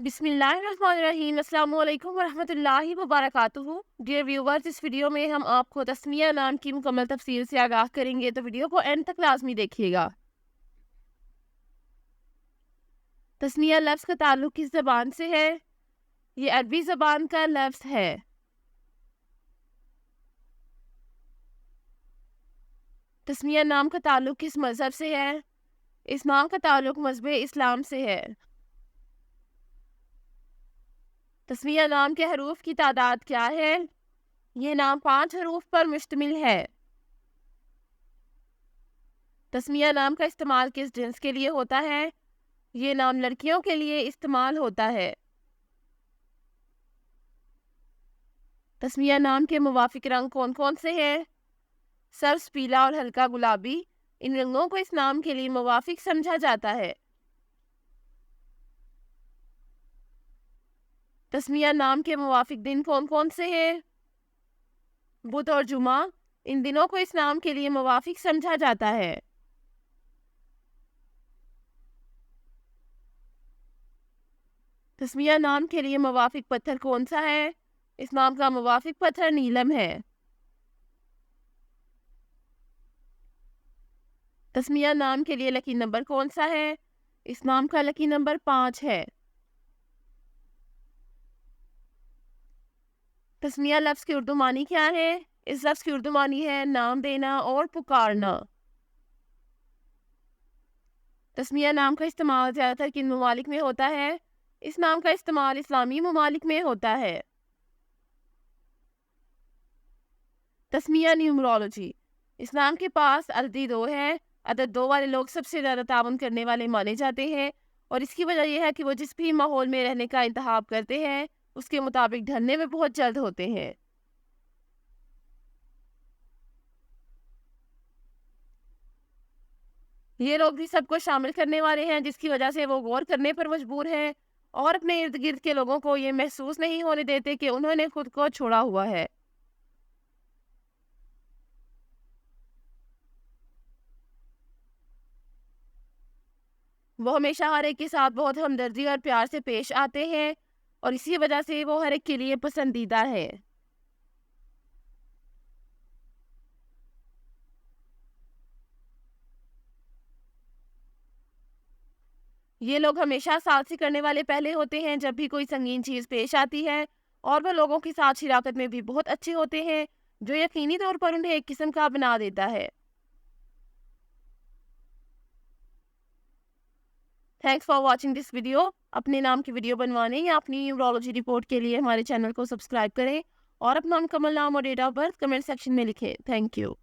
بسم اللہ الرحمن الرحیم۔ السلام علیکم ورحمۃ اللہ وبرکاتہ۔ ڈیئر ویورز، اس ویڈیو میں ہم آپ کو تسمیہ نام کی مکمل تفصیل سے آگاہ کریں گے، تو ویڈیو کو اینڈ تک لازمی دیکھیے گا۔ تسمیہ لفظ کا تعلق کس زبان سے ہے؟ یہ عربی زبان کا لفظ ہے۔ تسمیہ نام کا تعلق کس مذہب سے ہے؟ اس نام کا تعلق مذہب اسلام سے ہے۔ تسمیہ نام کے حروف کی تعداد کیا ہے؟ یہ نام 5 حروف پر مشتمل ہے۔ تسمیہ نام کا استعمال کس جنس کے لیے ہوتا ہے؟ یہ نام لڑکیوں کے لیے استعمال ہوتا ہے۔ تسمیہ نام کے موافق رنگ کون کون سے ہیں؟ سبز، پیلا اور ہلکا گلابی، ان رنگوں کو اس نام کے لیے موافق سمجھا جاتا ہے۔ تسمیہ نام کے موافق دن کون کون سے ہیں؟ بدھ اور جمعہ، ان دنوں کو اس نام کے لیے موافق سمجھا جاتا ہے۔ تسمیہ نام کے لیے موافق پتھر کون سا ہے؟ اس نام کا موافق پتھر نیلم ہے۔ تسمیہ نام کے لیے لکی نمبر کون سا ہے؟ اس نام کا لکی نمبر 5 ہے۔ تسمیہ لفظ کی اردو معنی کیا ہے؟ اس لفظ کی اردو معنی ہے نام دینا اور پکارنا۔ تسمیہ نام کا استعمال زیادہ تر کن ممالک میں ہوتا ہے؟ اس نام کا استعمال اسلامی ممالک میں ہوتا ہے۔ تسمیہ نیومرولوجی، اس نام کے پاس عددی 2 ہے۔ عدد 2 والے لوگ سب سے زیادہ تعاون کرنے والے مانے جاتے ہیں، اور اس کی وجہ یہ ہے کہ وہ جس بھی ماحول میں رہنے کا انتخاب کرتے ہیں اس کے مطابق ڈھلنے میں بہت جلد ہوتے ہیں۔ یہ لوگ بھی سب کو شامل کرنے والے ہیں، جس کی وجہ سے وہ غور کرنے پر مجبور ہیں اور اپنے ارد گرد کے لوگوں کو یہ محسوس نہیں ہونے دیتے کہ انہوں نے خود کو چھوڑا ہوا ہے۔ وہ ہمیشہ ہر ایک کے ساتھ بہت ہمدردی اور پیار سے پیش آتے ہیں، اور اسی وجہ سے وہ ہر ایک کے لیے پسندیدہ ہے۔ یہ لوگ ہمیشہ ساتھ سے کرنے والے پہلے ہوتے ہیں جب بھی کوئی سنگین چیز پیش آتی ہے، اور وہ لوگوں کے ساتھ شراکت میں بھی بہت اچھے ہوتے ہیں، جو یقینی طور پر انہیں ایک قسم کا بنا دیتا ہے۔ Thanks for watching this video. اپنے نام کی ویڈیو بنوانے یا اپنی نیورولوجی رپورٹ کے لیے ہمارے چینل کو سبسکرائب کریں، اور اپنا مکمل نام اور date of birth comment section میں لکھیں۔ Thank you.